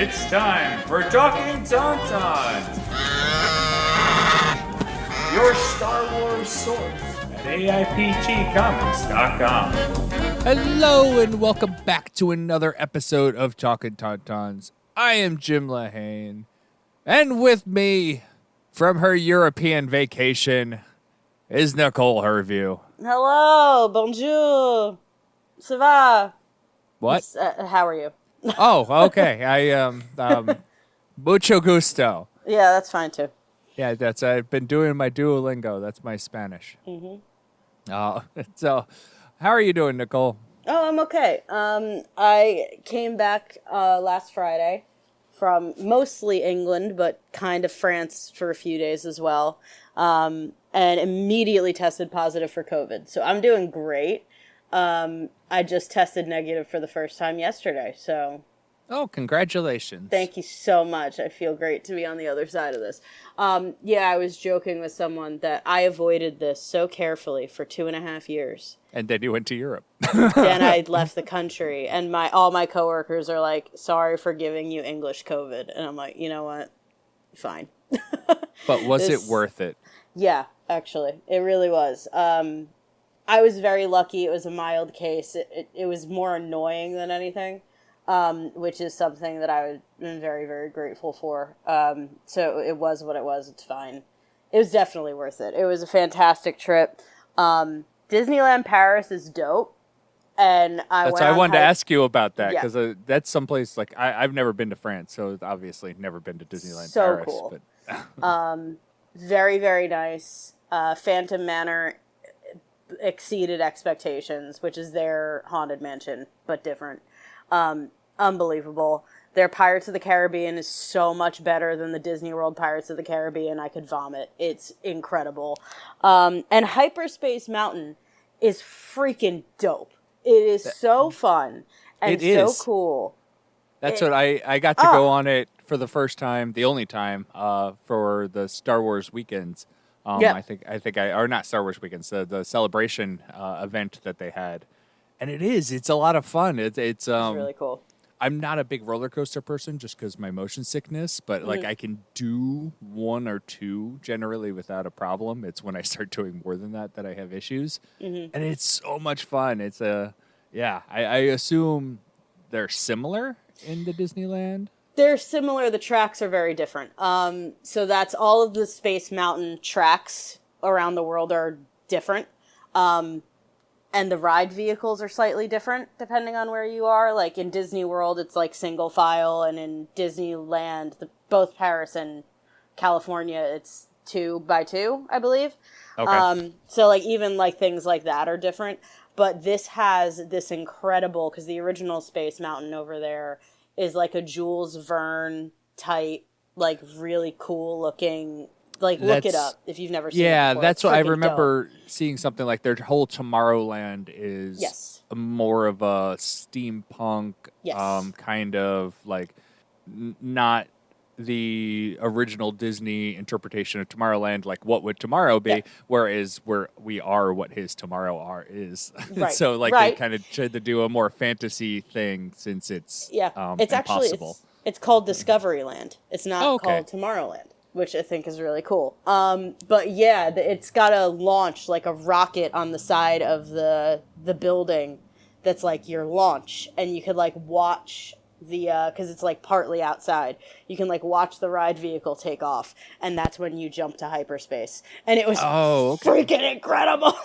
It's time for Talkin Tauntauns, your Star Wars source at AIPTcomics.com. Hello and welcome back to another episode of Talkin Tauntauns. I am Jim Lahane, and with me from her European vacation is Nicole Herview. Hello, bonjour, ça va? What? How are you? Oh, okay. Mucho gusto. Yeah, that's fine too. Yeah, I've been doing my Duolingo. That's my Spanish. So, how are you doing, Nicole? Oh, I'm okay. I came back last Friday from mostly England, but kind of France for a few days as well, and immediately tested positive for COVID. So I'm doing great. I just tested negative for the first time yesterday, so... Oh, congratulations. Thank you so much. I feel great to be on the other side of this. Yeah, I was joking with someone that I avoided this so carefully for 2.5 years. And then you went to Europe. Then I left the country, and all my coworkers are like, sorry for giving you English COVID. And I'm like, you know what? Fine. But was it worth it? Yeah, actually. It really was. I was very lucky. It was a mild case. It was more annoying than anything, which is something that I've been very, very grateful for. So it was what it was. It's fine. It was definitely worth it. It was a fantastic trip. Disneyland Paris is dope. And I wanted to ask you about that, because that's someplace, like, I've never been to France, so obviously never been to Disneyland so Paris. Cool. But very, very nice. Phantom Manor exceeded expectations, which is their Haunted Mansion, but different. Unbelievable. Their Pirates of the Caribbean is so much better than the Disney World Pirates of the Caribbean. I could vomit. It's incredible. And Hyperspace Mountain is freaking dope. It is so fun and so cool. That's what I got to go on it for the first time, the only time, for the Star Wars weekends. I think or not Star Wars weekends, the celebration event that they had, and it's a lot of fun. It's really cool. I'm not a big roller coaster person just because my motion sickness, but like I can do one or two generally without a problem. It's when I start doing more than that I have issues, and it's so much fun. It's I assume they're similar in the Disneyland. They're similar. The tracks are very different. So that's all of the Space Mountain tracks around the world are different. And the ride vehicles are slightly different depending on where you are. Like in Disney World, it's like single file. And in Disneyland, both Paris and California, it's 2x2, I believe. Okay. So like even like things like that are different. But this has this incredible, because the original Space Mountain over there is like a Jules Verne type, like really cool looking, like look it up if you've never seen it before. Yeah, that's what I remember dope. seeing something like their whole Tomorrowland is more of a steampunk, kind of like not the original Disney interpretation of Tomorrowland, like what would tomorrow be, whereas we are what his tomorrow is. Right. So like they kind of tried to do a more fantasy thing since it's it's impossible. Actually it's called Discoveryland. It's not called Tomorrowland, which I think is really cool. But yeah, it's got a launch, like a rocket on the side of the building that's like your launch, and you could like watch because it's like partly outside, you can like watch the ride vehicle take off, and that's when you jump to hyperspace, and it was freaking incredible.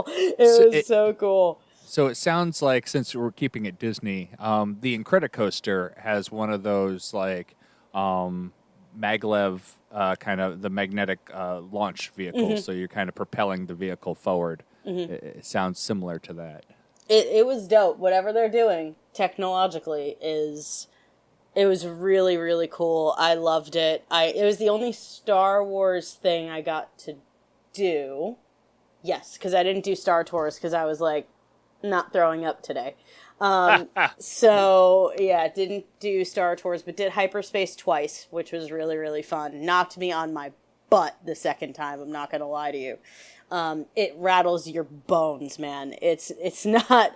It was so cool. So it sounds like, since we're keeping it Disney, the Incredicoaster has one of those like maglev kind of the magnetic launch vehicles, so you're kind of propelling the vehicle forward. It sounds similar to that. It was dope. Whatever they're doing technologically it was really, really cool. I loved it. It was the only Star Wars thing I got to do. Yes, because I didn't do Star Tours because I was like not throwing up today. So yeah, didn't do Star Tours, but did Hyperspace twice, which was really, really fun. Knocked me on my butt the second time. I'm not going to lie to you. It rattles your bones, man. It's not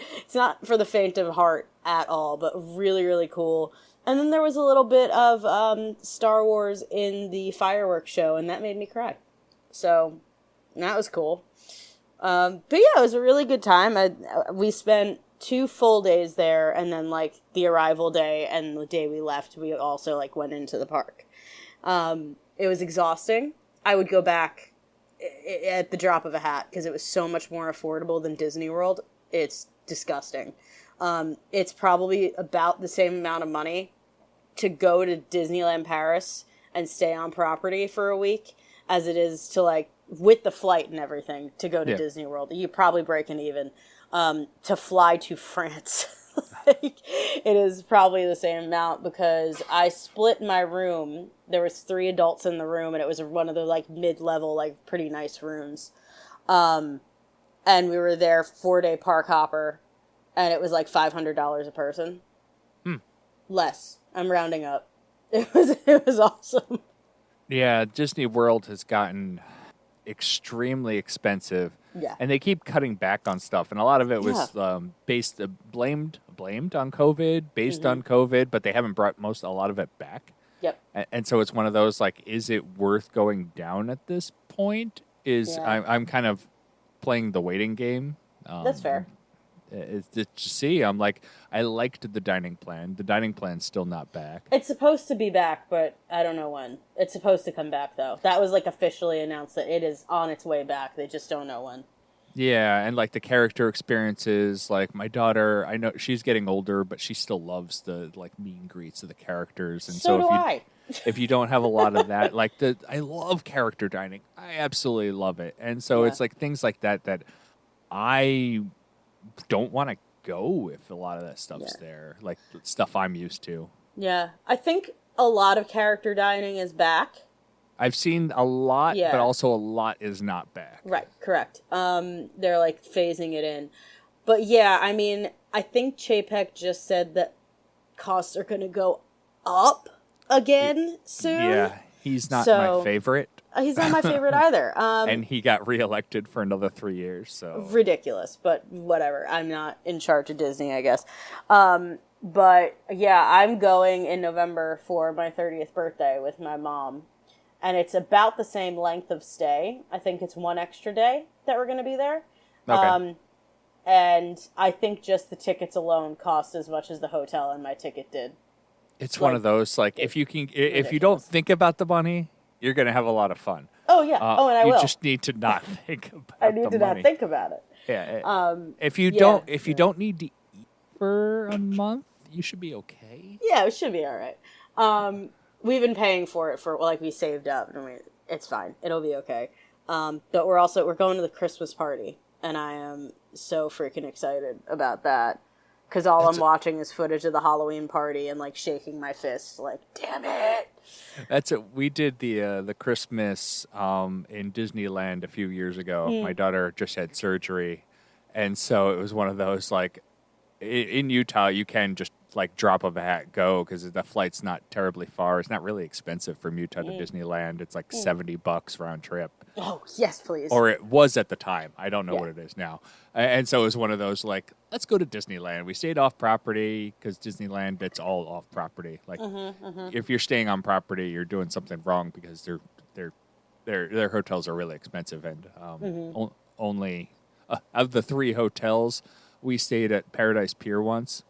for the faint of heart at all, but really, really cool. And then there was a little bit of Star Wars in the fireworks show, and that made me cry. So that was cool. But yeah, it was a really good time. We spent 2 full days there, and then like the arrival day and the day we left, we also like went into the park. It was exhausting. I would go back at the drop of a hat because it was so much more affordable than Disney World. It's disgusting. It's probably about the same amount of money to go to Disneyland Paris and stay on property for a week as it is to like, with the flight and everything, to go to Disney World. You probably break an even. To fly to France. Like, it is probably the same amount because I split my room. There was 3 adults in the room, and it was one of the like mid-level, like pretty nice rooms. And we were there 4-day park hopper, and it was like $500 a person. Less. I'm rounding up. It was awesome. Yeah, Disney World has gotten extremely expensive. Yeah. And they keep cutting back on stuff. And a lot of it was blamed on COVID, based on COVID, but they haven't brought a lot of it back. Yep. And so it's one of those, like, is it worth going down at this point? I'm kind of playing the waiting game. That's fair. It's to see. I'm like, I liked the dining plan. The dining plan's still not back. It's supposed to be back, but I don't know when. It's supposed to come back, though. That was, like, officially announced that it is on its way back. They just don't know when. Yeah, and, like, the character experiences. Like, my daughter, I know she's getting older, but she still loves the, like, meet and greets of the characters. And so do I. If you don't have a lot of that, like, I love character dining. I absolutely love it. And so it's, like, things like that I don't want to go if a lot of that stuff's there, like stuff I'm used to. Yeah, I think a lot of character dining is back. I've seen a lot, but also a lot is not back. Right, correct. They're like phasing it in. But yeah, I mean, I think Chapek just said that costs are going to go up again soon. Yeah, he's not my favorite. He's not my favorite either. And he got reelected for another 3 years, so... Ridiculous, but whatever. I'm not in charge of Disney, I guess. But, yeah, I'm going in November for my 30th birthday with my mom. And it's about the same length of stay. I think it's 1 extra day that we're going to be there. Okay. And I think just the tickets alone cost as much as the hotel and my ticket did. It's one of those, like, if you don't think about the money... You're going to have a lot of fun. Oh, yeah. And I will. You just need to not think about the money. I need to not think about it. Yeah. If you don't need to eat for a month, you should be okay. Yeah, it should be all right. We've been paying for it we saved up. I mean, it's fine. It'll be okay. But we're going to the Christmas party, and I am so freaking excited about that. Because I'm watching is footage of the Halloween party and, like, shaking my fist, like, damn it. We did the Christmas in Disneyland a few years ago. My daughter just had surgery, and so it was one of those, like, in Utah, you can just, like, drop of a hat go because the flight's not terribly far. It's not really expensive from Utah to Disneyland. It's like $70 round trip. Oh, yes, please. Or it was at the time. I don't know what it is now. And so it was one of those, like, let's go to Disneyland. We stayed off property because Disneyland, it's all off property. Like, if you're staying on property, you're doing something wrong because their hotels are really expensive. And only of the 3 hotels, we stayed at Paradise Pier once.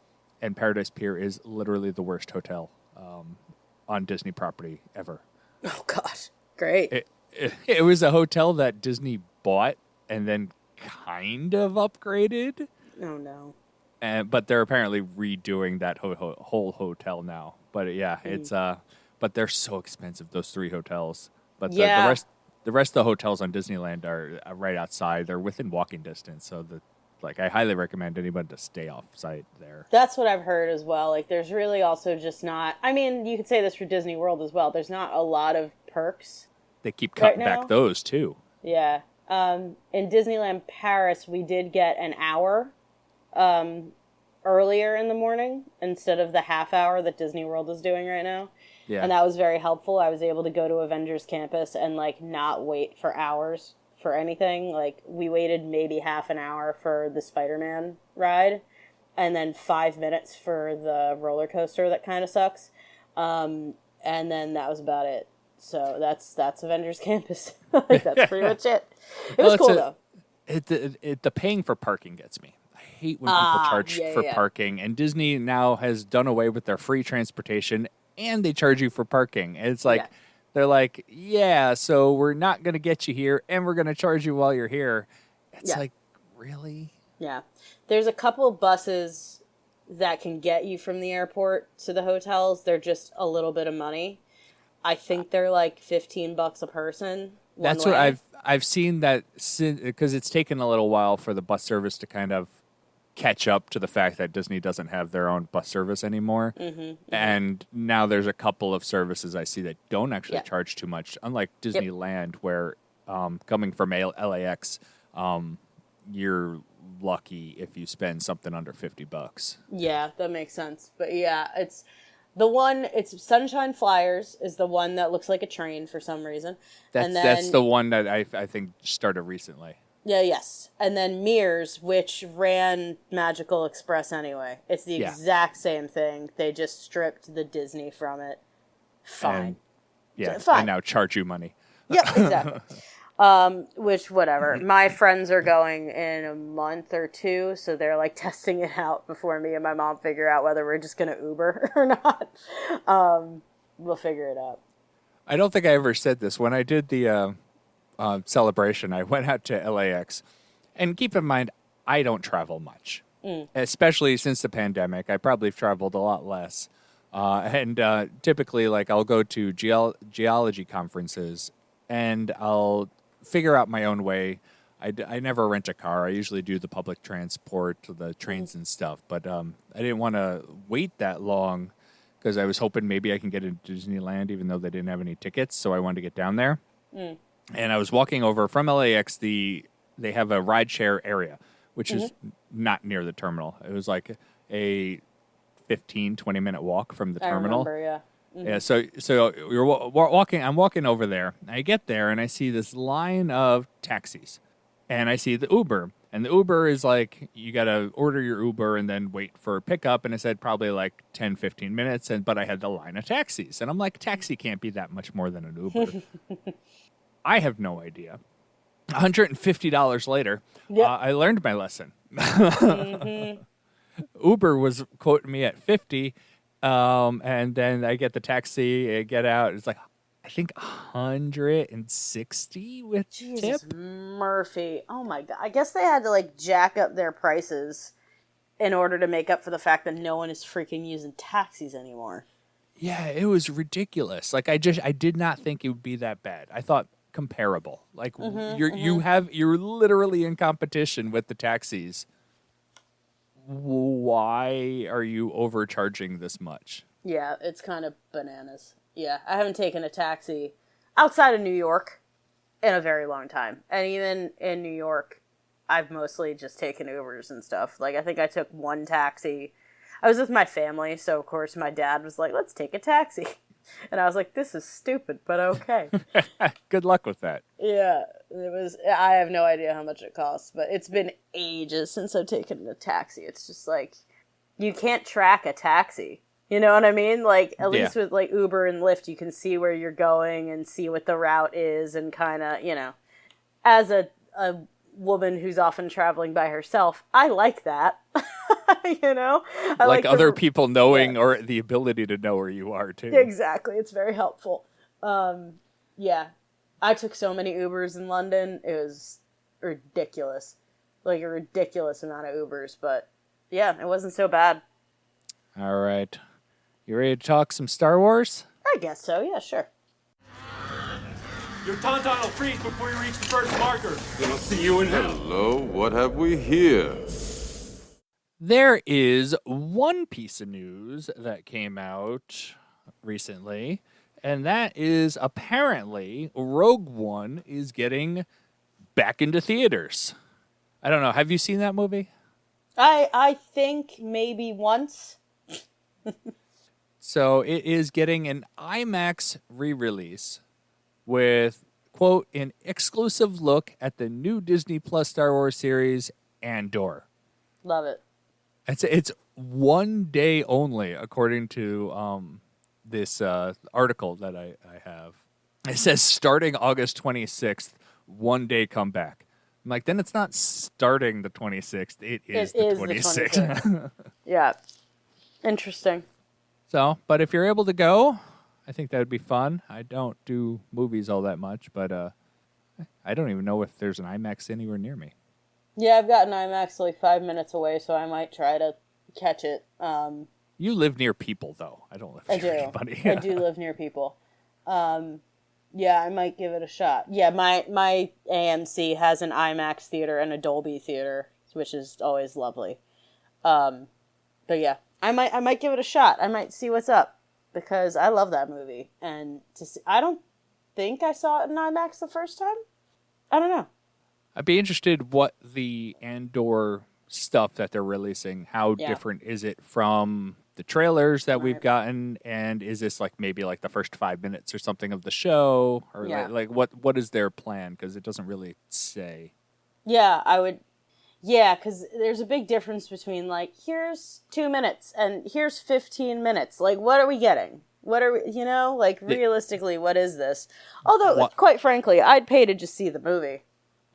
And Paradise Pier is literally the worst hotel on Disney property ever. Oh, gosh. Great. It was a hotel that Disney bought and then kind of upgraded. Oh, no. But they're apparently redoing that whole hotel now. But yeah, it's but they're so expensive, those 3 hotels. But the rest of the hotels on Disneyland are right outside. They're within walking distance, so I highly recommend anybody to stay off site there. That's what I've heard as well. Like, there's really also just not... I mean, you could say this for Disney World as well. There's not a lot of perks. They keep cutting back those, too. Yeah. In Disneyland Paris, we did get an hour earlier in the morning instead of the half hour that Disney World is doing right now. Yeah. And that was very helpful. I was able to go to Avengers Campus and, like, not wait for hours for anything. Like, we waited maybe half an hour for the Spider-Man ride, and then 5 minutes for the roller coaster that kind of sucks. And then that was about it. So that's Avengers Campus. Like, that's pretty much it. It was cool, though. The paying for parking gets me. I hate when people charge for parking. And Disney now has done away with their free transportation, and they charge you for parking. And it's like, they're like, so we're not going to get you here, and we're going to charge you while you're here. It's like, really? Yeah. There's a couple of buses that can get you from the airport to the hotels. They're just a little bit of money. I think they're like $15 a person. That's what I've seen, that because it's taken a little while for the bus service to kind of catch up to the fact that Disney doesn't have their own bus service anymore. And now there's a couple of services I see that don't actually charge too much, unlike Disneyland, where coming from LAX, you're lucky if you spend something under $50. Yeah, that makes sense. But yeah, it's Sunshine Flyers is the one that looks like a train for some reason. That's the one that I think started recently. Yeah, yes. And then Mears, which ran Magical Express anyway. It's the exact same thing. They just stripped the Disney from it. Fine. Fine. And now charge you money. Yeah, exactly. Which, whatever. My friends are going in a month or two, so they're like testing it out before me and my mom figure out whether we're just going to Uber or not. We'll figure it out. I don't think I ever said this. When I did the celebration, I went out to LAX. And keep in mind, I don't travel much, especially since the pandemic. I probably have traveled a lot less. And typically, like, I'll go to geology conferences, and I'll figure out my own way. I never rent a car. I usually do the public transport, the trains and stuff. But I didn't want to wait that long because I was hoping maybe I can get into Disneyland, even though they didn't have any tickets. So I wanted to get down there. And I was walking over from LAX. They have a rideshare area, which is not near the terminal. It was like a 15, 20-minute walk from the terminal. I remember, Yeah, so you're walking. I'm walking over there. I get there and I see this line of taxis, and I see the Uber. And the Uber is like, you gotta order your Uber and then wait for pickup. And it said probably like 10, 15 minutes. But I had the line of taxis, and I'm like, taxi can't be that much more than an Uber. I have no idea. $150 later, I learned my lesson. Uber was quoting me at 50. And then I get the taxi, I get out. It's like, I think 160 with Jesus tip. Murphy. Oh my God. I guess they had to like jack up their prices in order to make up for the fact that no one is freaking using taxis anymore. Yeah, it was ridiculous. Like, I did not think it would be that bad. I thought comparable. Like, you're literally in competition with the taxis. Why are you overcharging this much? Yeah, it's kind of bananas. Yeah, I haven't taken a taxi outside of New York in a very long time. And even in New York, I've mostly just taken Ubers and stuff. Like, I think I took one taxi. I was with my family, so of course my dad was like, let's take a taxi. And I was like, this is stupid, but okay. Good luck with that. Yeah, I have no idea how much it costs, but it's been ages since I've taken a taxi. It's just like, you can't track a taxi. You know what I mean? Like, at least with like Uber and Lyft, you can see where you're going and see what the route is and kind of, you know, as a woman who's often traveling by herself, I like that. You know? I like other people knowing or the ability to know where you are, too. Exactly. It's very helpful. Yeah. I took so many Ubers in London. It was ridiculous. Like, a ridiculous amount of Ubers. But, yeah, it wasn't so bad. All right. You ready to talk some Star Wars? I guess so. Yeah, sure. Your tauntaun will freeze before you reach the first marker. Then I'll see you in hell. Hello, what have we here? There is one piece of news that came out recently, and that is apparently Rogue One is getting back into theaters. I don't know. Have you seen that movie? I think maybe once. So it is getting an IMAX re-release with, quote, an exclusive look at the new Disney Plus Star Wars series, Andor. Love it. It's 1 day only, according to this article that I have. It says starting August 26th, 1 day comeback. I'm like, then it's not starting the 26th. It is the 26th. Yeah. Interesting. So, but if you're able to go, I think that would be fun. I don't do movies all that much, but I don't even know if there's an IMAX anywhere near me. Yeah, I've got an IMAX like 5 minutes away, so I might try to catch it. You live near people, though. I don't live near anybody. I do live near people. Yeah, I might give it a shot. Yeah, my AMC has an IMAX theater and a Dolby theater, which is always lovely. But yeah, I might give it a shot. I might see what's up because I love that movie. And I don't think I saw it in IMAX the first time. I don't know. I'd be interested what the Andor stuff that they're releasing, how different is it from the trailers that we've gotten, and is this like maybe like the first 5 minutes or something of the show, or like what is their plan? Because it doesn't really say. Yeah, because there's a big difference between like here's 2 minutes and here's 15 minutes. Like, what are we getting? What are we? Like realistically, what is this? Although, quite frankly, I'd pay to just see the movie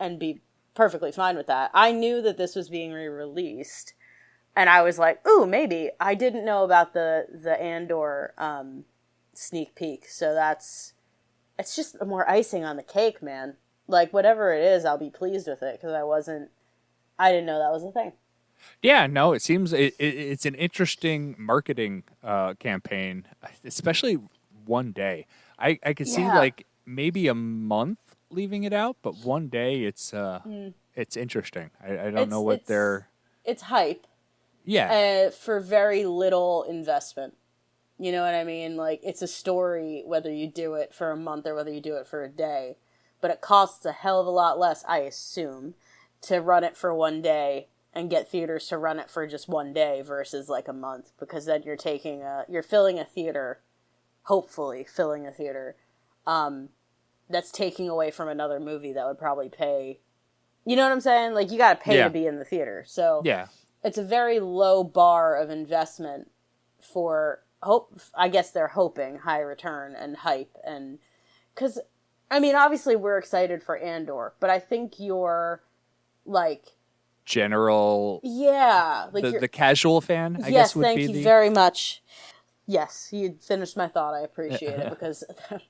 and be perfectly fine with that. I knew that this was being re-released. And I was like, ooh, maybe. I didn't know about the Andor sneak peek. So it's just more icing on the cake, man. Like, whatever it is, I'll be pleased with it. Because I didn't know that was a thing. Yeah, no, it seems it's an interesting marketing campaign, especially 1 day. I could see like maybe a month leaving it out, but 1 day it's interesting. I don't know what It's hype. Yeah. For very little investment. You know what I mean? Like, it's a story whether you do it for a month or whether you do it for a day. But it costs a hell of a lot less, I assume, to run it for 1 day and get theaters to run it for just 1 day versus like a month. Because then you're filling a theater, hopefully filling a theater, that's taking away from another movie that would probably pay. You know what I'm saying? Like, you gotta pay to be in the theater. So yeah. It's a very low bar of investment for I guess they're hoping high return and hype. And because, I mean, obviously we're excited for Andor, but I think you're like general. Yeah. Like the casual fan, I guess would be thank you very much. Yes, you finished my thought. I appreciate it because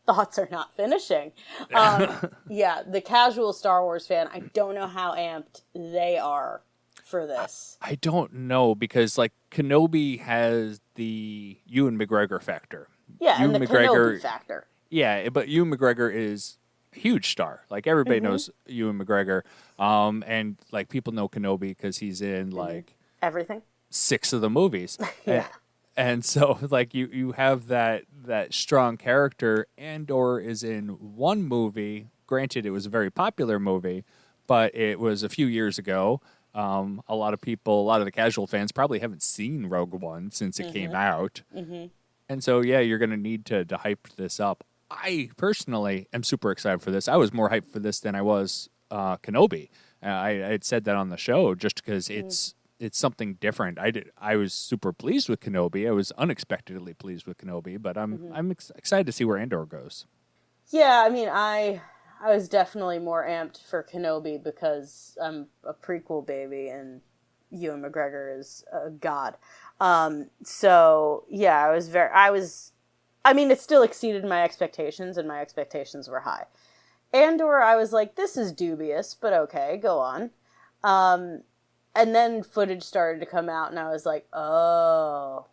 thoughts are not finishing. Yeah, the casual Star Wars fan, I don't know how amped they are for this. I don't know because like Kenobi has the Ewan McGregor factor. Yeah, Ewan and the Kenobi factor. Yeah, but Ewan McGregor is a huge star. Like everybody knows Ewan McGregor, and like people know Kenobi because he's in like everything, 6 of the movies. Yeah. And so, like, you have that strong character. Andor is in 1 movie. Granted, it was a very popular movie, but it was a few years ago. A lot of the casual fans probably haven't seen Rogue One since it came out. And so, yeah, you're going to need to hype this up. I personally am super excited for this. I was more hyped for this than I was Kenobi. I had said that on the show just because it's something different. I was super pleased with Kenobi. I was unexpectedly pleased with Kenobi, but I'm excited to see where Andor goes. Yeah, I mean, I was definitely more amped for Kenobi because I'm a prequel baby and Ewan McGregor is a god. So yeah, I mean, it still exceeded my expectations and my expectations were high. Andor, I was like, this is dubious, but okay, go on. And then footage started to come out, and I was like, oh,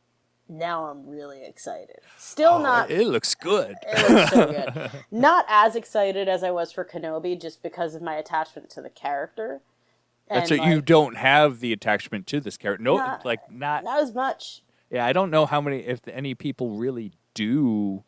now I'm really excited. Still not... It looks good. It looks so good. Not as excited as I was for Kenobi, just because of my attachment to the character. That's what you don't have the attachment to this character. No, not as much. Yeah, I don't know if any people really do,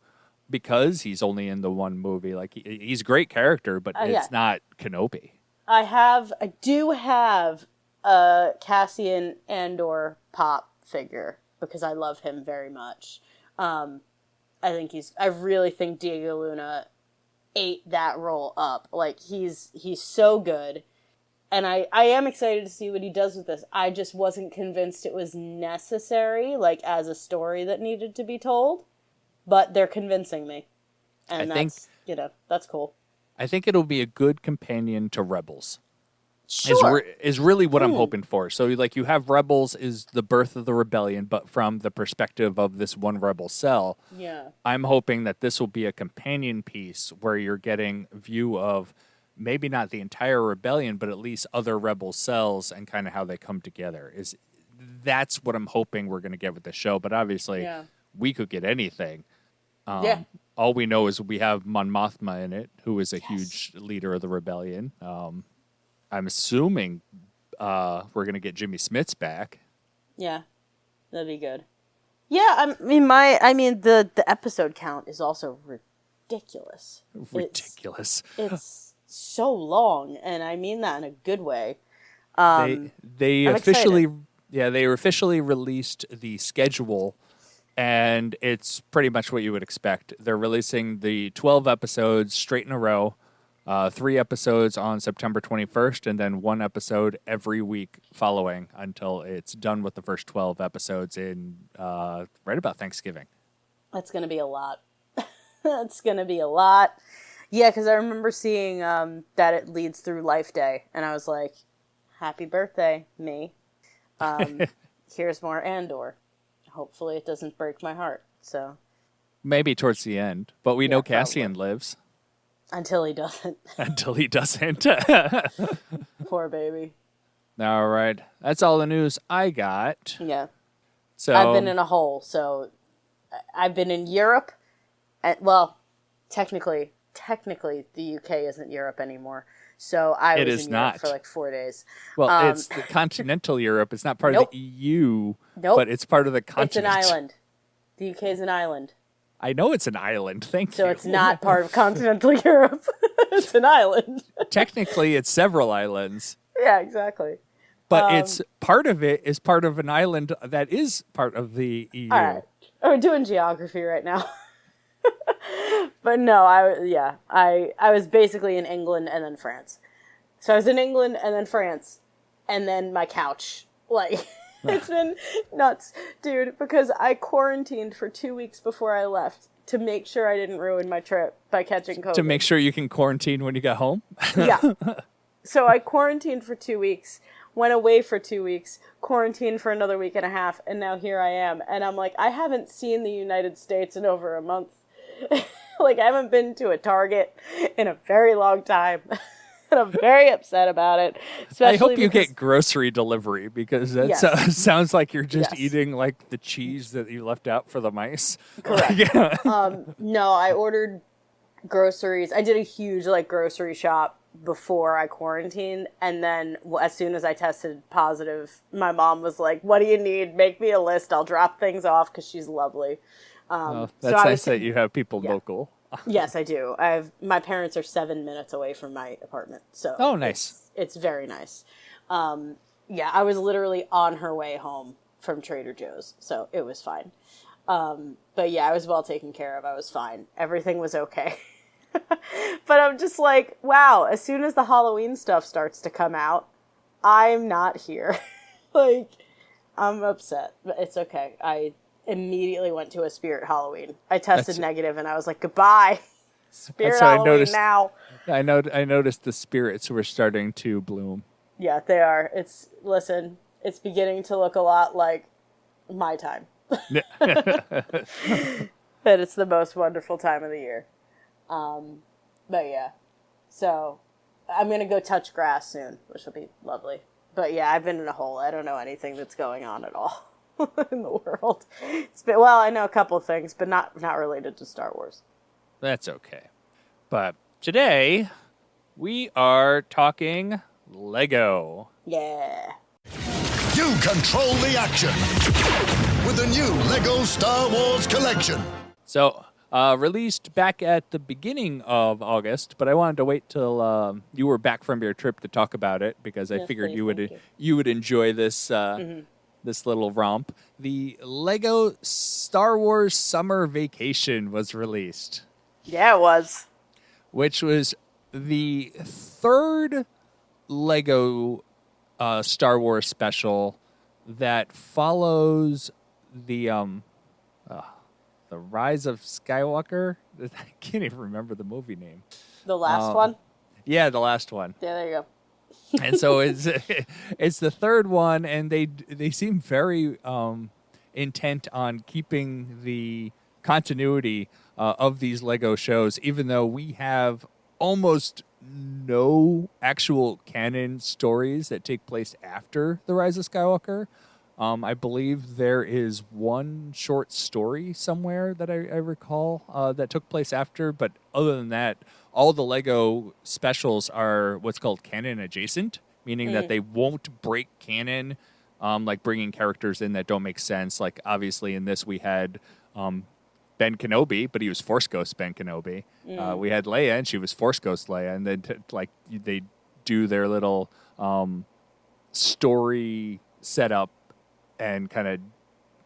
because he's only in the 1 movie. Like, he's a great character, but it's not Kenobi. I do have a Cassian Andor pop figure because I love him very much. I really think Diego Luna ate that role up. Like, he's so good. And I am excited to see what he does with this. I just wasn't convinced it was necessary, like, as a story that needed to be told. But they're convincing me. And that's cool. I think it'll be a good companion to Rebels. Sure. Is really what I'm hoping for. So, like, you have Rebels is the birth of the rebellion, but from the perspective of this one rebel cell. Yeah. I'm hoping that this will be a companion piece where you're getting view of maybe not the entire rebellion, but at least other rebel cells and kind of how they come together. That's what I'm hoping we're going to get with the show. But obviously, we could get anything. All we know is we have Mon Mothma in it, who is a huge leader of the rebellion. I'm assuming we're going to get Jimmy Smits back. Yeah, that'd be good. Yeah, the episode count is also ridiculous. Ridiculous. It's so long, and I mean that in a good way. They officially released the schedule, and it's pretty much what you would expect. They're releasing the 12 episodes straight in a row, 3 episodes on September 21st, and then 1 episode every week following until it's done with the first 12 episodes in right about Thanksgiving. That's going to be a lot. That's going to be a lot. Yeah, because I remember seeing that it leads through Life Day, and I was like, happy birthday, me. Here's more Andor. Hopefully it doesn't break my heart. So maybe towards the end, but we know Cassian lives. Until he doesn't. Until he doesn't. Poor baby. All right. That's all the news I got. Yeah. So I've been in a hole, so I've been in Europe. Technically, the UK isn't Europe anymore. So I was in Europe for like 4 days. Well, it's the continental Europe. It's not part of the EU, but it's part of the continent. It's an island. The UK is an island. I know it's an island. Thank you. So it's not part of continental Europe. It's an island. Technically, it's several islands. Yeah, exactly. But it's part of it is part of an island that is part of the EU. All right. We're doing geography right now. But no, I was basically in England and then France. So I was in England and then France and then my couch. Like, it's been nuts, dude, because I quarantined for 2 weeks before I left to make sure I didn't ruin my trip by catching COVID. To make sure you can quarantine when you get home? Yeah. So I quarantined for 2 weeks, went away for 2 weeks, quarantined for another week and a half, and now here I am. And I'm like, I haven't seen the United States in over a month. Like, I haven't been to a Target in a very long time. And I'm very upset about it. I hope you get grocery delivery because that sounds like you're just eating like the cheese that you left out for the mice. Correct. No, I ordered groceries. I did a huge grocery shop before I quarantined, and then as soon as I tested positive, my mom was like, "What do you need? Make me a list. I'll drop things off," because she's lovely. That's nice that you have people local. Yes, I do. My parents are 7 minutes away from my apartment, so nice. It's very nice. I was literally on her way home from Trader Joe's, so it was fine. But yeah, I was well taken care of. I was fine. Everything was okay. But I'm just like, wow, as soon as the Halloween stuff starts to come out, I'm not here. I'm upset, but it's okay. I immediately went to a Spirit Halloween. I tested negative, and I was like, goodbye. Spirit Halloween now. I noticed the spirits were starting to bloom. Yeah, they are. It's beginning to look a lot like my time. But it's the most wonderful time of the year. But yeah. So I'm going to go touch grass soon, which will be lovely. But yeah, I've been in a hole. I don't know anything that's going on at all in the world. I know a couple of things, but not related to Star Wars. That's okay. But today we are talking Lego. Yeah. You control the action with the new Lego Star Wars collection. So, released back at the beginning of August, but I wanted to wait till you were back from your trip to talk about it because I figured you would enjoy this this little romp. The Lego Star Wars Summer Vacation was released. Yeah, it was. Which was the third Lego Star Wars special that follows the Rise of Skywalker. I can't even remember the movie name. The last one? Yeah, the last one. Yeah, there you go. And so it's the third one, and they seem very intent on keeping the continuity of these Lego shows, even though we have almost no actual canon stories that take place after The Rise of Skywalker. I believe there is one short story somewhere that I recall that took place after, but other than that, all the Lego specials are what's called canon adjacent, meaning that they won't break canon, like bringing characters in that don't make sense. Like, obviously, in this we had Ben Kenobi, but he was Force Ghost Ben Kenobi. We had Leia, and she was Force Ghost Leia. And then, they do their little story setup and kind of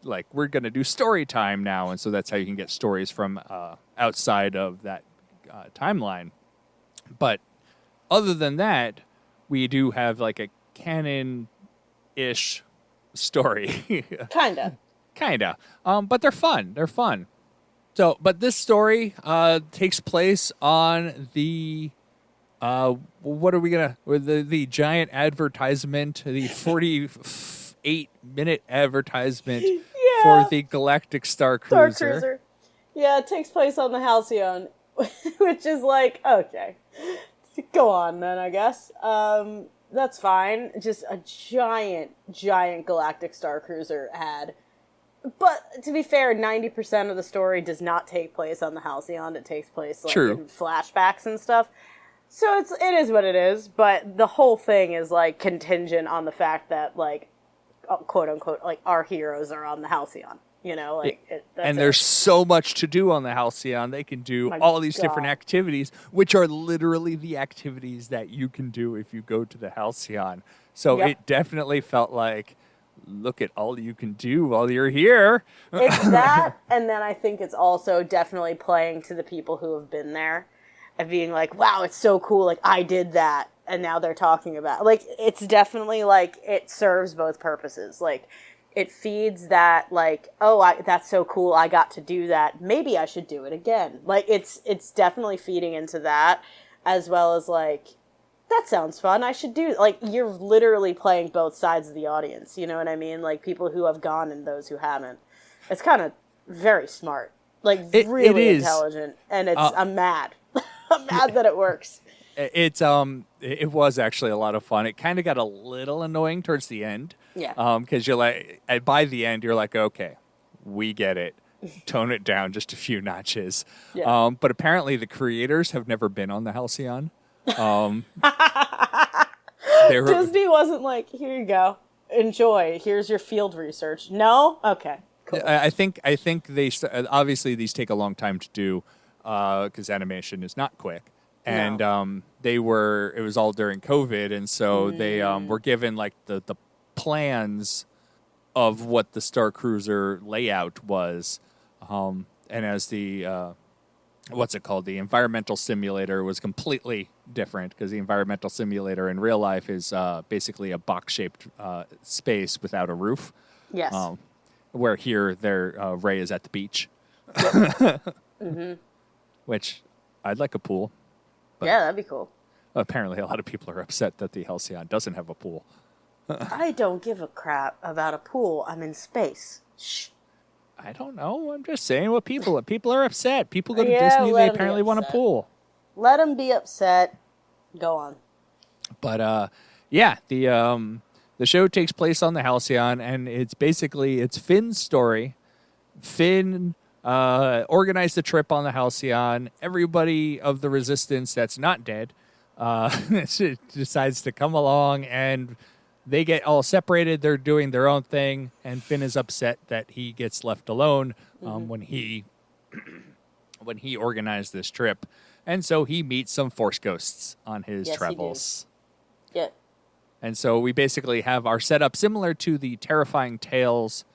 like, we're going to do story time now. And so that's how you can get stories from outside of that timeline. But other than that, we do have like a canon-ish story. Kinda. But they're fun. So, but this story takes place on the what are we gonna with the giant advertisement, the 48-minute advertisement for the Galactic Star Cruiser. Yeah, it takes place on the Halcyon, which is like, okay, go on then, I guess. That's fine. Just a giant Galactic Star Cruiser ad. But to be fair, 90% of the story does not take place on the Halcyon. It takes place like in flashbacks and stuff. So it is what it is. But the whole thing is like contingent on the fact that like, quote unquote, like our heroes are on the Halcyon. You know, like there's so much to do on the Halcyon. They can do all these different activities, which are literally the activities that you can do if you go to the Halcyon. So it definitely felt like, look at all you can do while you're here. It's that, and then I think it's also definitely playing to the people who have been there and being like, wow, it's so cool, like, I did that, and now they're talking about, like, it's definitely, like, it serves both purposes. Like, it feeds that, like, oh, that's so cool, I got to do that, maybe I should do it again. Like, it's definitely feeding into that, as well as, like, that sounds fun, I should do, like, you're literally playing both sides of the audience, you know what I mean? Like, people who have gone and those who haven't. It's kind of very smart, like, really intelligent, and it's, I'm mad. I'm mad that it works. It was actually a lot of fun. It kind of got a little annoying towards the end. Yeah. Because you're like, by the end, you're like, okay, we get it. Tone it down just a few notches. Yeah. But apparently the creators have never been on the Halcyon. Disney wasn't like, here you go, enjoy, here's your field research. No? Okay, cool. I think they obviously these take a long time to do because animation is not quick, and it was all during COVID, and so they were given like the plans of what the Star Cruiser layout was, and as the what's it called? The environmental simulator was completely different because the environmental simulator in real life is basically a box-shaped space without a roof. Yes. Where here, Ray is at the beach. Which I'd like a pool. Yeah, that'd be cool. Apparently, a lot of people are upset that the Halcyon doesn't have a pool. I don't give a crap about a pool. I'm in space. Shh. I don't know. I'm just saying what people are upset. People go to Disney, they apparently want a pool. Let them be upset. Go on. But the show takes place on the Halcyon, and it's Finn's story. Finn organized the trip on the Halcyon. Everybody of the Resistance that's not dead decides to come along, and they get all separated. They're doing their own thing, and Finn is upset that he gets left alone when he organized this trip. And so he meets some Force ghosts on his travels. Yeah. And so we basically have our setup similar to the Terrifying Tales,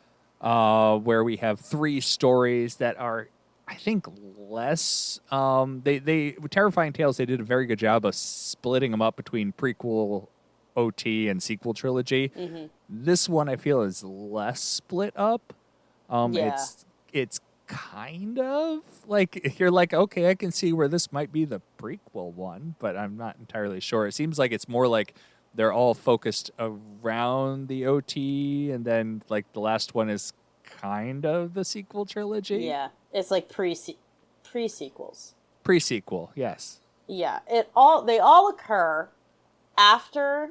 where we have 3 stories that are, I think, less. With Terrifying Tales, they did a very good job of splitting them up between prequel OT and sequel trilogy. Mm-hmm. This one I feel is less split up. It's kind of like you're like, okay, I can see where this might be the prequel one, but I'm not entirely sure. It seems like it's more like they're all focused around the OT, and then like the last one is kind of the sequel trilogy. Yeah, it's like pre-sequels. Pre-sequel, yes. Yeah, they all occur after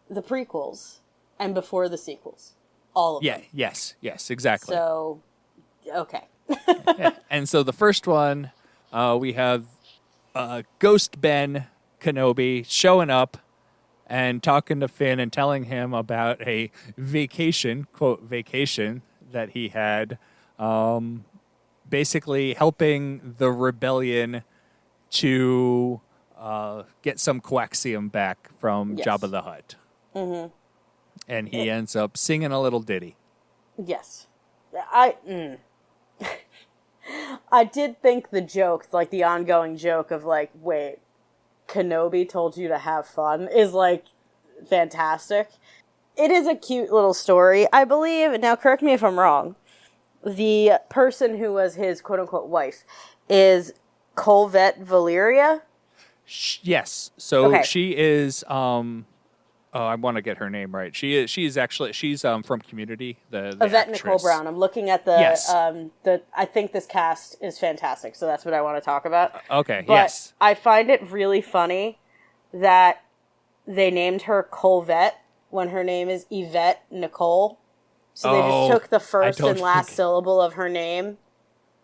the prequels and before the sequels. All of them. Yes, exactly. So, okay. Yeah. And so the first one, we have Ghost Ben Kenobi showing up and talking to Finn and telling him about a vacation, quote, vacation that he had, basically helping the rebellion to get some coaxium back from Jabba the Hutt. Mm-hmm. And he ends up singing a little ditty. Yes. I did think the joke, like the ongoing joke of like, wait, Kenobi told you to have fun is like fantastic. It is a cute little story, I believe. Now, correct me if I'm wrong. The person who was his quote-unquote wife is Colvette Valeria? Yes. So she is, I want to get her name right. She's from Community. The Yvette actress. Nicole Brown. I'm looking at the I think this cast is fantastic, so that's what I want to talk about. Okay, but yes. I find it really funny that they named her Colvette when her name is Yvette Nicole. So they just took the first and last syllable of her name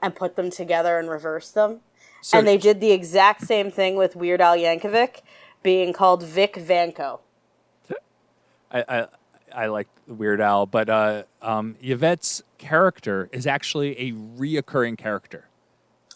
and put them together and reversed them. So, and they did the exact same thing with Weird Al Yankovic being called Vic Vanko. I like Weird Al, but Yvette's character is actually a reoccurring character.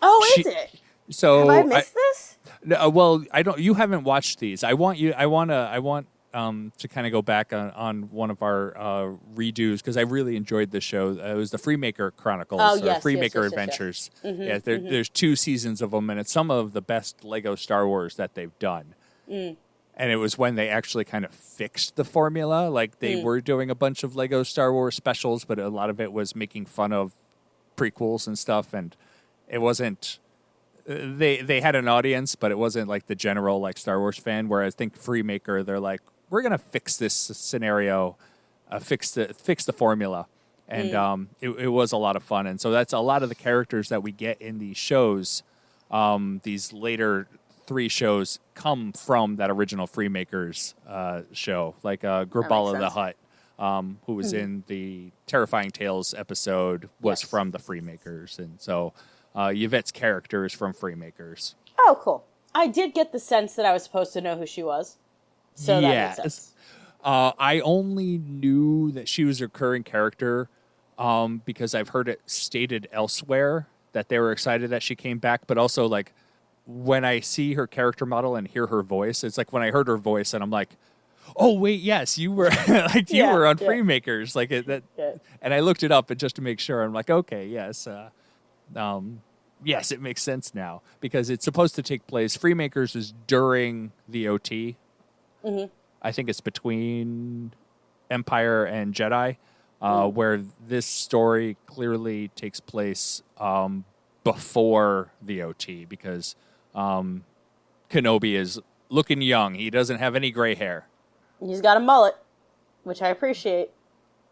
Oh, is it? So have I missed this? No, well, I don't. You haven't watched these. I want to kind of go back on one of our redos because I really enjoyed the show. It was the Freemaker Chronicles Freemaker Adventures. Yes. Mm-hmm, yeah, there's 2 seasons of them, and it's some of the best Lego Star Wars that they've done. Mm. And it was when they actually kind of fixed the formula. Like they were doing a bunch of Lego Star Wars specials, but a lot of it was making fun of prequels and stuff, and it wasn't. They had an audience, but it wasn't like the general like Star Wars fan. Whereas I think Freemaker, they're like, we're gonna fix this scenario, fix the formula, and it was a lot of fun. And so that's a lot of the characters that we get in these shows. These later 3 shows come from that original Freemakers show, like Graballa the Hutt, who was in the Terrifying Tales episode, was from the Freemakers, and so. Yvette's character is from Freemakers. Oh, cool. I did get the sense that I was supposed to know who she was. So that makes sense. I only knew that she was a recurring character because I've heard it stated elsewhere that they were excited that she came back. But also, like, when I see her character model and hear her voice, it's like when I heard her voice and I'm like, oh, wait, yes, you were like you were on Freemakers. Like that. Yeah. And I looked it up and just to make sure. I'm like, okay, yes. Yes, it makes sense now because it's supposed to take place. Freemakers is during the OT. Mm-hmm. I think it's between Empire and Jedi, where this story clearly takes place before the OT because Kenobi is looking young. He doesn't have any gray hair. He's got a mullet, which I appreciate,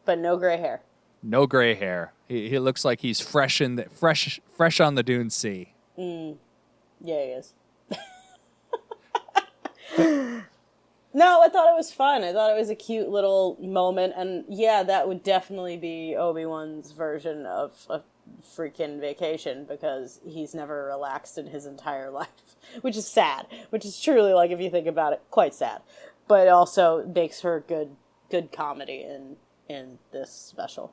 but no gray hair. No gray hair. He looks like he's fresh on the Dune Sea. Yeah, he is. No, I thought it was fun. I thought it was a cute little moment, and yeah, that would definitely be Obi-Wan's version of a freaking vacation because he's never relaxed in his entire life, which is sad. Which is truly, like, if you think about it, quite sad. But it also makes for good comedy in this special.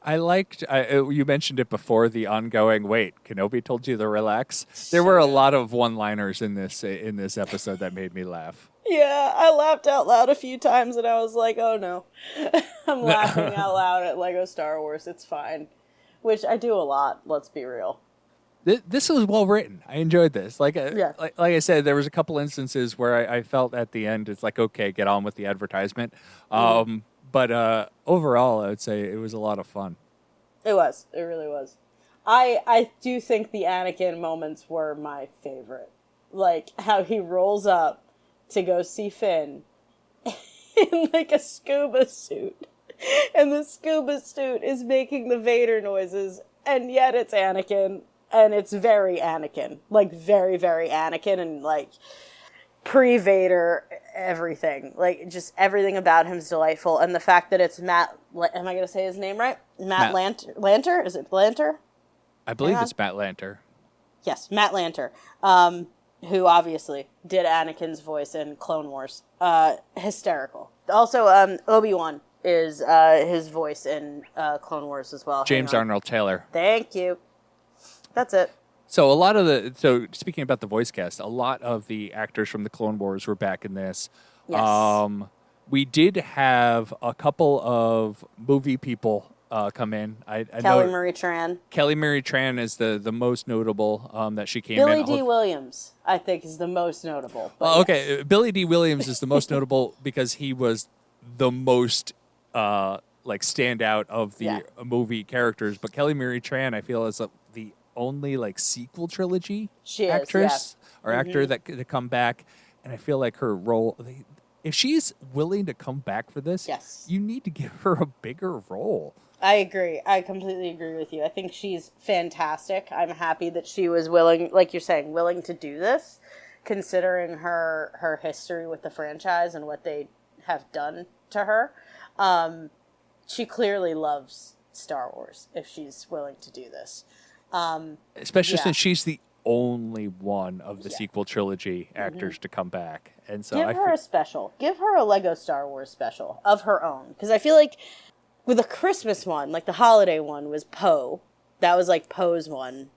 I liked, you mentioned it before, the ongoing, wait, Kenobi told you to relax? There were a lot of one-liners in this episode that made me laugh. Yeah, I laughed out loud a few times and I was like, oh no. I'm laughing out loud at Lego Star Wars, it's fine. Which I do a lot, let's be real. This was well written. I enjoyed this. Like I said, there was a couple instances where I felt at the end it's like, okay, get on with the advertisement. But overall, I would say it was a lot of fun. It was. It really was. I do think the Anakin moments were my favorite. Like how he rolls up to go see Finn in like a scuba suit. And the scuba suit is making the Vader noises, and yet it's Anakin. And it's very Anakin, like very, very Anakin, and like pre-Vader everything. Like just everything about him is delightful, and the fact that it's Matt. Am I going to say his name right? Matt Lanter? Is it Lanter? I believe it's Matt Lanter. Yes, Matt Lanter, who obviously did Anakin's voice in Clone Wars. Hysterical. Also, Obi-Wan is his voice in Clone Wars as well. James Arnold Taylor. Thank you. That's it. So speaking about the voice cast, a lot of the actors from the Clone Wars were back in this. Yes. We did have a couple of movie people come in. I Kelly know Marie Tran. Kelly Marie Tran is the most notable that she came in. Billy D. Williams, I think, is the most notable. Well, okay, yes. Billy D. Williams is the most notable because he was the most standout of the movie characters. But Kelly Marie Tran, I feel, is the only sequel trilogy actress or actor that could come back, and I feel like her role, if she's willing to come back for this, you need to give her a bigger role. I agree. I completely agree with you. I think she's fantastic. I'm happy that she was willing, like you're saying, willing to do this, considering her history with the franchise and what they have done to her. She clearly loves Star Wars if she's willing to do this. Especially since she's the only one of the sequel trilogy actors to come back. And so give her a special. Give her a Lego Star Wars special of her own. Because I feel like with the Christmas one, like the holiday one was Poe. That was like Poe's one.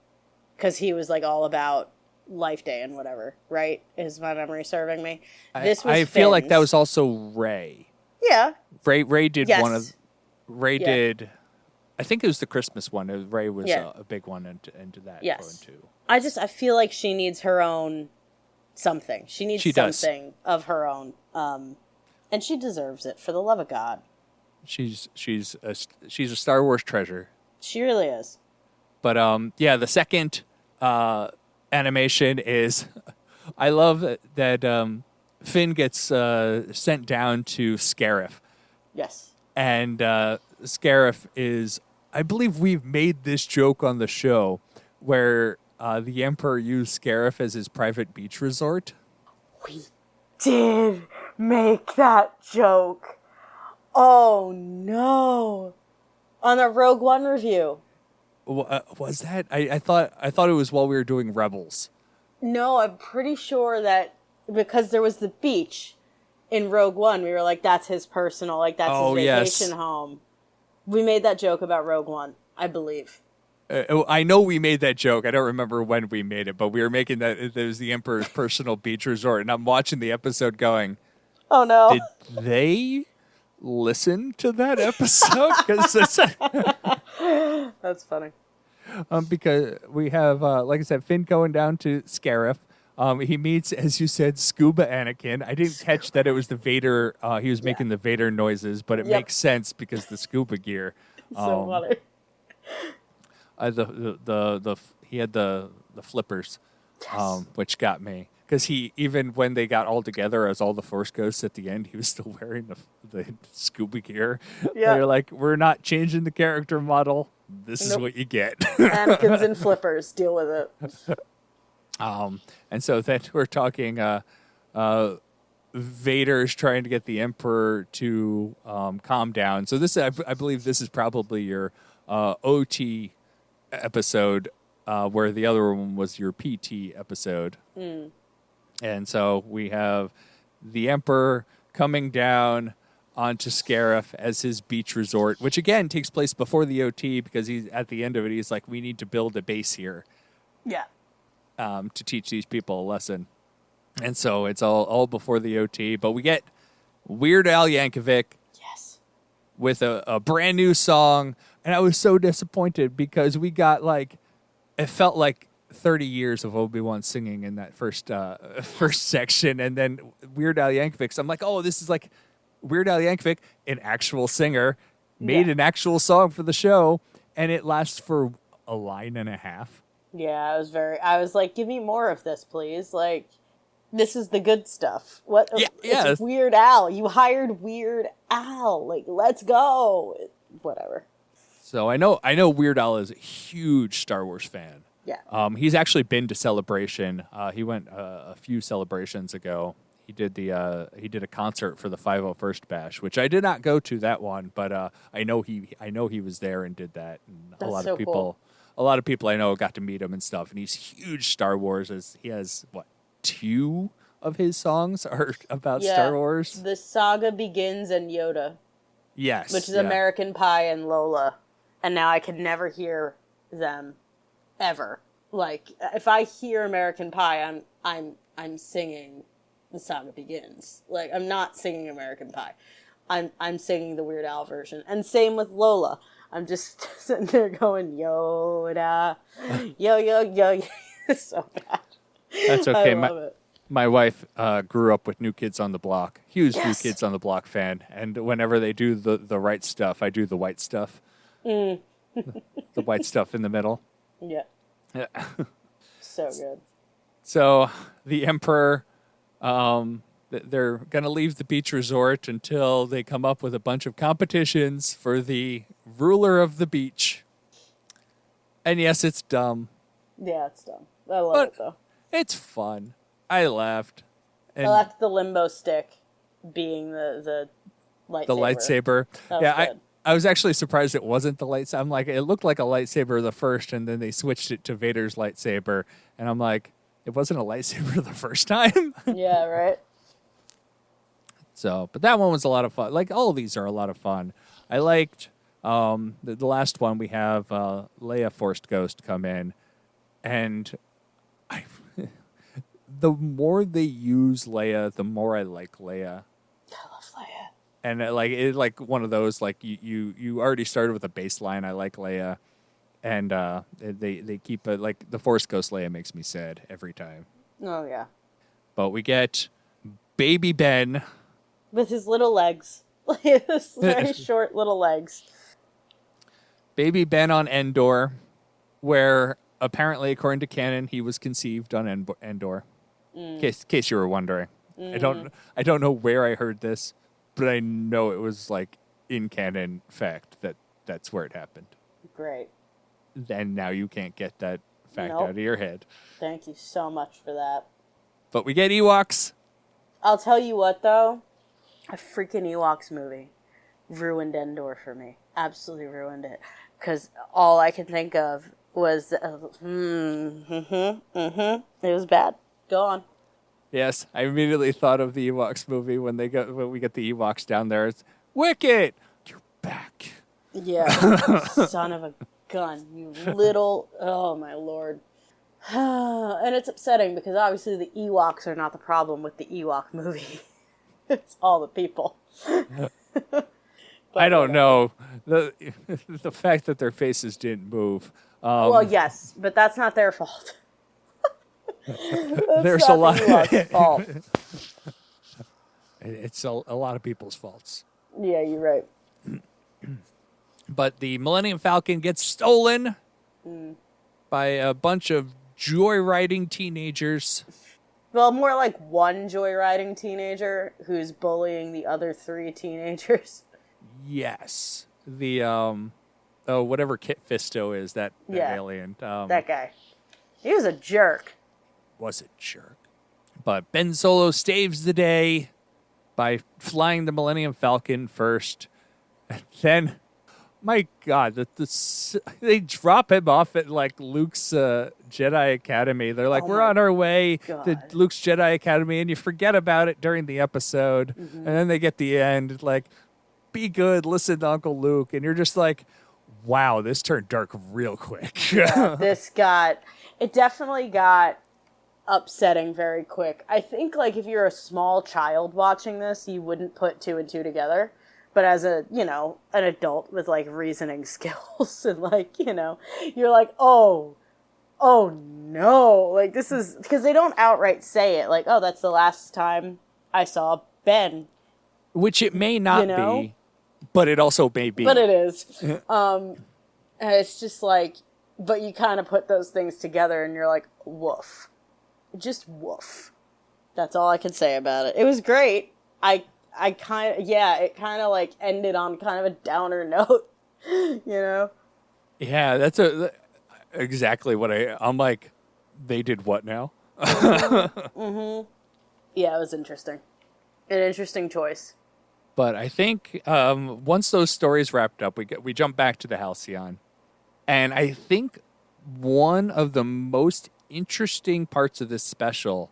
Because he was like all about Life Day and whatever, right? Is my memory serving me? This was I feel like that was also Rey. Yeah. Rey did one of... Rey did... I think it was the Christmas one. Rey was a big one into that one too. I feel like she needs her own something. She needs something of her own, and she deserves it for the love of God. She's a Star Wars treasure. She really is. But the second animation is, I love that Finn gets sent down to Scarif. Yes. And Scarif is, I believe we've made this joke on the show where the Emperor used Scarif as his private beach resort. We did make that joke. Oh no. On a Rogue One review. Was that? I thought it was while we were doing Rebels. No, I'm pretty sure that because there was the beach in Rogue One, we were like, that's his personal, that's his vacation home. We made that joke about Rogue One, I believe. I know we made that joke. I don't remember when we made it, but we were making that it was the Emperor's personal beach resort, and I'm watching the episode going, oh no. Did they listen to that episode? That's funny. Because we have, like I said, Finn going down to Scarif. He meets, as you said, Scuba Anakin. I didn't catch that it was the Vader. He was making the Vader noises, but it makes sense because the scuba gear. So funny. He had the flippers, which got me because even when they got all together as all the Force Ghosts at the end, he was still wearing the scuba gear. Yeah. They're like, we're not changing the character model. This is what you get. Anakin's and flippers. Deal with it. And so then we're talking Vader's trying to get the Emperor to calm down. So this, I believe this is probably your OT episode, where the other one was your PT episode. Mm. And so we have the Emperor coming down onto Scarif as his beach resort, which again takes place before the OT because he's at the end of it. He's like, we need to build a base here. Yeah. To teach these people a lesson. And so it's all before the OT. But we get Weird Al Yankovic with a brand new song. And I was so disappointed because we got it felt like 30 years of Obi-Wan singing in that first section, and then Weird Al Yankovic. I'm like, oh, this is like Weird Al Yankovic, an actual singer, made an actual song for the show, and it lasts for a line and a half. Yeah, I was like, give me more of this, please. Like, this is the good stuff. What? Yeah, it's Weird Al. You hired Weird Al. Like, let's go. Whatever. So I know Weird Al is a huge Star Wars fan. Yeah. He's actually been to Celebration. He went a few celebrations ago. He did a concert for the 501st Bash, which I did not go to that one, but I know he was there and did that. And That's a lot so of people, cool. a lot of people I know got to meet him and stuff. And he's huge Star Wars. He has 2 of his songs are about Star Wars. The Saga Begins and Yoda. Yes, which is American Pie and Lola, and now I can never hear them ever. Like, if I hear American Pie, I'm singing The Saga Begins. Like, I'm not singing American Pie. I'm singing the Weird Al version. And same with Lola. I'm just sitting there going, Yoda, yo, yo, yo. It's so bad. That's okay. I love it. My wife grew up with New Kids on the Block. Huge New Kids on the Block fan. And whenever they do the right stuff, I do the white stuff. The white stuff in the middle. Yeah. Yeah. So good. So the Emperor, they're going to leave the beach resort until they come up with a bunch of competitions for the ruler of the beach. And yes, it's dumb. Yeah, it's dumb. I love it, though. It's fun. I laughed. And I liked the limbo stick being the lightsaber. The lightsaber. Yeah, I was actually surprised it wasn't the lightsaber. I'm like, it looked like a lightsaber the first, and then they switched it to Vader's lightsaber. And I'm like, it wasn't a lightsaber the first time? Yeah, right? So, but that one was a lot of fun. Like, all of these are a lot of fun. I liked the last one. We have Leia Force Ghost come in, and the more they use Leia, the more I like Leia. I love Leia. And it's like one of those, like you already started with a baseline. I like Leia, and they keep it like the Force Ghost Leia makes me sad every time. Oh yeah. But we get Baby Ben with his little legs, his very short little legs. Baby Ben on Endor, where apparently, according to canon, he was conceived on Endor. In case you were wondering, I don't know where I heard this, but I know it was like in canon fact that's where it happened. Great. Then now you can't get that fact out of your head. Thank you so much for that. But we get Ewoks. I'll tell you what, though, a freaking Ewoks movie ruined Endor for me. Absolutely ruined it, because all I could think of was it was bad. Go on. Yes, I immediately thought of the Ewoks movie when we get the Ewoks down there. It's Wicket. You're back. Yeah, son of a gun, you little. Oh my lord. And it's upsetting because obviously the Ewoks are not the problem with the Ewok movie. It's all the people. I don't know the fact that their faces didn't move. Well, yes, but that's not their fault. There's a lot. Fault. It's a lot of people's faults. Yeah, you're right. But the Millennium Falcon gets stolen by a bunch of joyriding teenagers. Well, more like one joyriding teenager who's bullying the other 3 teenagers. Yes, the whatever Kit Fisto is, that alien. That guy. He was a jerk. Was a jerk. But Ben Solo saves the day by flying the Millennium Falcon first. And then, my God, they drop him off at like Luke's Jedi Academy. They're like, we're on our way to Luke's Jedi Academy, and you forget about it during the episode. Mm-hmm. And then they get the end, like, be good, listen to Uncle Luke. And you're just like, wow, this turned dark real quick. Yeah, it definitely got upsetting very quick. I think, like, if you're a small child watching this, you wouldn't put 2 and 2 together. But as an adult with, like, reasoning skills and, like, you're like, oh, oh no, like this is because they don't outright say it, like, oh, that's the last time I saw Ben. Which it may not be, but it also may be. But it is. And it's just like, but you kind of put those things together and you're like, woof. Just woof. That's all I can say about it. It was great. It kind of like ended on kind of a downer note, you know? Yeah, that's exactly what I'm like, they did what now? Mm-hmm. Yeah, it was interesting. An interesting choice. But I think once those stories wrapped up, we jump back to the Halcyon. And I think one of the most interesting parts of this special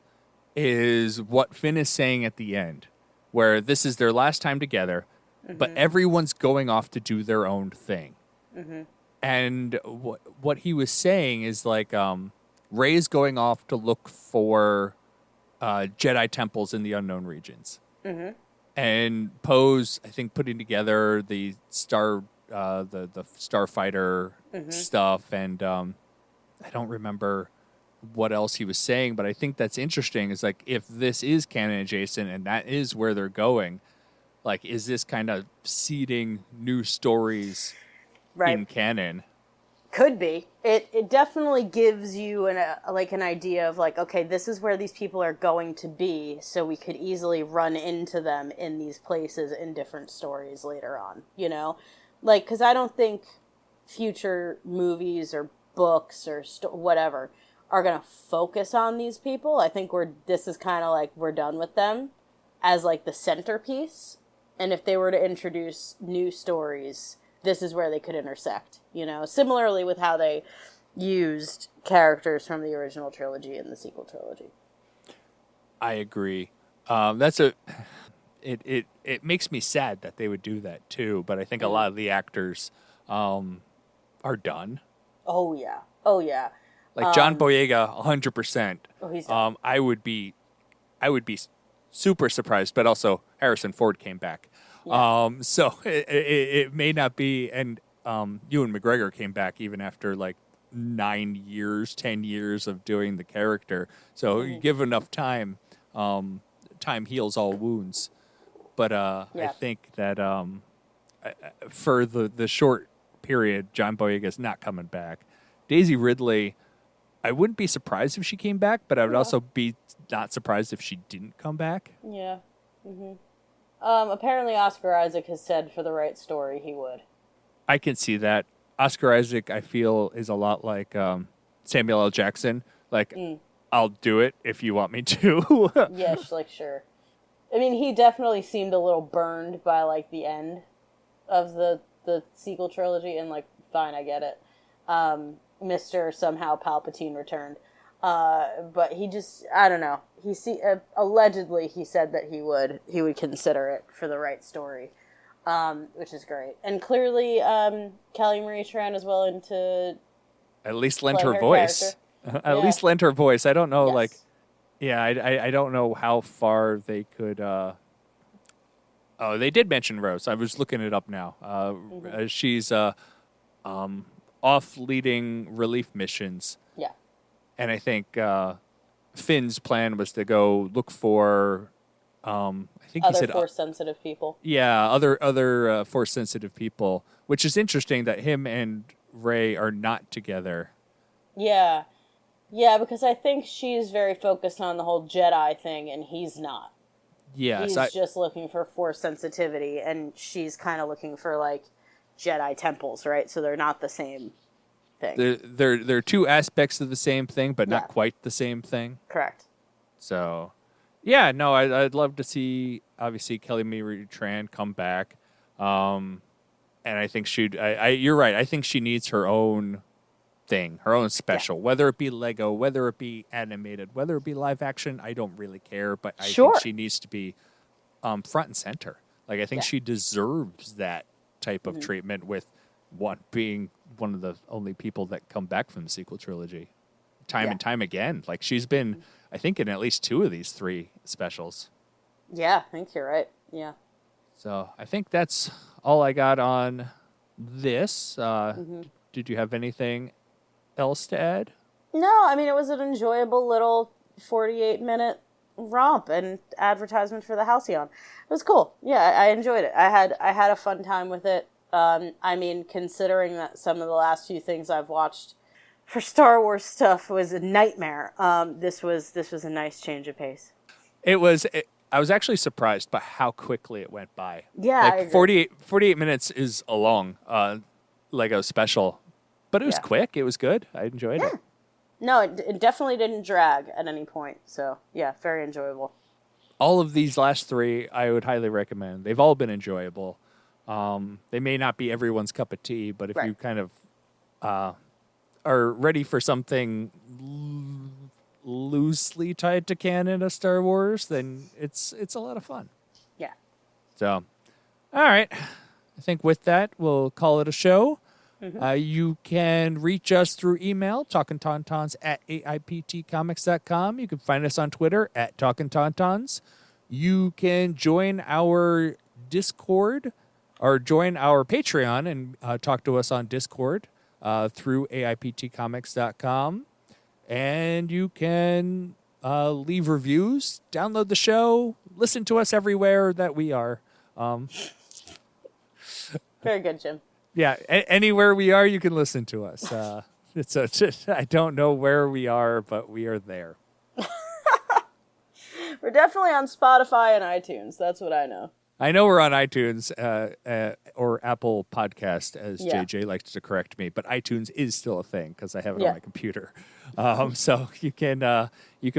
is what Finn is saying at the end, where this is their last time together, but everyone's going off to do their own thing. Mm-hmm. And what he was saying is like Rey's going off to look for Jedi temples in the unknown regions. Mm-hmm. And Poe's, I think, putting together the the starfighter stuff, and I don't remember what else he was saying, but I think that's interesting. Is like, if this is canon adjacent and that is where they're going, like, is this kind of seeding new stories in canon? Could be. It definitely gives you an idea of like, okay, this is where these people are going to be, so we could easily run into them in these places in different stories later on, you know? Like, because I don't think future movies or books or whatever are going to focus on these people. I think this is kind of like, we're done with them as like the centerpiece. And if they were to introduce new stories, this is where they could intersect, you know? Similarly with how they used characters from the original trilogy and the sequel trilogy. I agree. It makes me sad that they would do that too, but I think a lot of the actors are done. Oh yeah. Like John Boyega, 100%. Oh, he's done. I would be super surprised, but also Harrison Ford came back. Yeah. So it may not be, and Ewan McGregor came back even after like 9 years, 10 years of doing the character. So you give enough time, time heals all wounds. But I think that for the short period, John Boyega's not coming back. Daisy Ridley, I wouldn't be surprised if she came back, but I would also be not surprised if she didn't come back. Yeah. Mm-hmm. Apparently Oscar Isaac has said for the right story he would. I can see that. Oscar Isaac, I feel, is a lot like Samuel L. Jackson. Like, I'll do it if you want me to. Yeah, like, sure. I mean, he definitely seemed a little burned by, like, the end of the sequel trilogy, and, like, fine, I get it. Mr. Somehow Palpatine returned. But he just, I don't know. Allegedly he said that he would consider it for the right story, which is great. And clearly, Kelly Marie Tran is willing to at least lend her voice. At least lend her voice. I don't know, I don't know how far they could. Oh, they did mention Rose. I was looking it up now. She's off leading relief missions. Yeah. And I think Finn's plan was to go look for, I think other he said Force-sensitive people. Yeah, other Force-sensitive people, which is interesting that him and Rey are not together. Yeah. Yeah, because I think she's very focused on the whole Jedi thing, and he's not. Yeah, he's just looking for Force sensitivity, and she's kind of looking for, like, Jedi temples, right? So they're not the same thing. They're two aspects of the same thing, but not quite the same thing. Correct. So, yeah, no, I'd love to see, obviously, Kelly Marie Tran come back. And I think you're right. I think she needs her own thing, her own special, whether it be Lego, whether it be animated, whether it be live action. I don't really care, but I think she needs to be front and center. Like, I think she deserves that type of treatment, with being one of the only people that come back from the sequel trilogy time and time again. Like, she's been, I think, in at least 2 of these 3 specials. Yeah, I think you're right. Yeah. So I think that's all I got on this. Did you have anything else to add? No, I mean, it was an enjoyable little 48-minute romp and advertisement for the Halcyon. It was cool. Yeah, I enjoyed it. I had a fun time with it. I mean, considering that some of the last few things I've watched for Star Wars stuff was a nightmare, this was a nice change of pace. I was actually surprised by how quickly it went by. Yeah, like 48 minutes is a long Lego special, but it was quick. It was good. I enjoyed it. No, it definitely didn't drag at any point. So, yeah, very enjoyable. All of these last three, I would highly recommend. They've all been enjoyable. They may not be everyone's cup of tea, but if you kind of are ready for something loosely tied to canon of Star Wars, then it's a lot of fun. Yeah. So, all right. I think with that, we'll call it a show. You can reach us through email, talkintauntauns@aiptcomics.com. You can find us on Twitter @talkintauntauns. You can join our Discord or join our Patreon and talk to us on Discord through aiptcomics.com. And you can leave reviews, download the show, listen to us everywhere that we are. Very good, Jim. Yeah, anywhere we are, you can listen to us. I don't know where we are, but we are there. We're definitely on Spotify and iTunes. That's what I know. I know we're on iTunes or Apple Podcast, as JJ likes to correct me, but iTunes is still a thing because I have it on my computer. So you can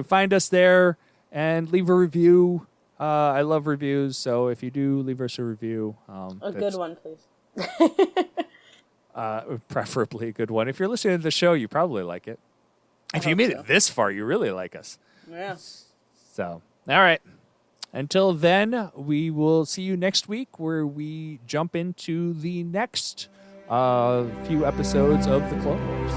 find us there and leave a review. I love reviews, so if you do leave us a review, a good one, please. Preferably a good one. If you're listening to the show, you probably like it. If you made it this far, you really like us. Yeah. So, all right. Until then, we will see you next week where we jump into the next few episodes of the Clone Wars.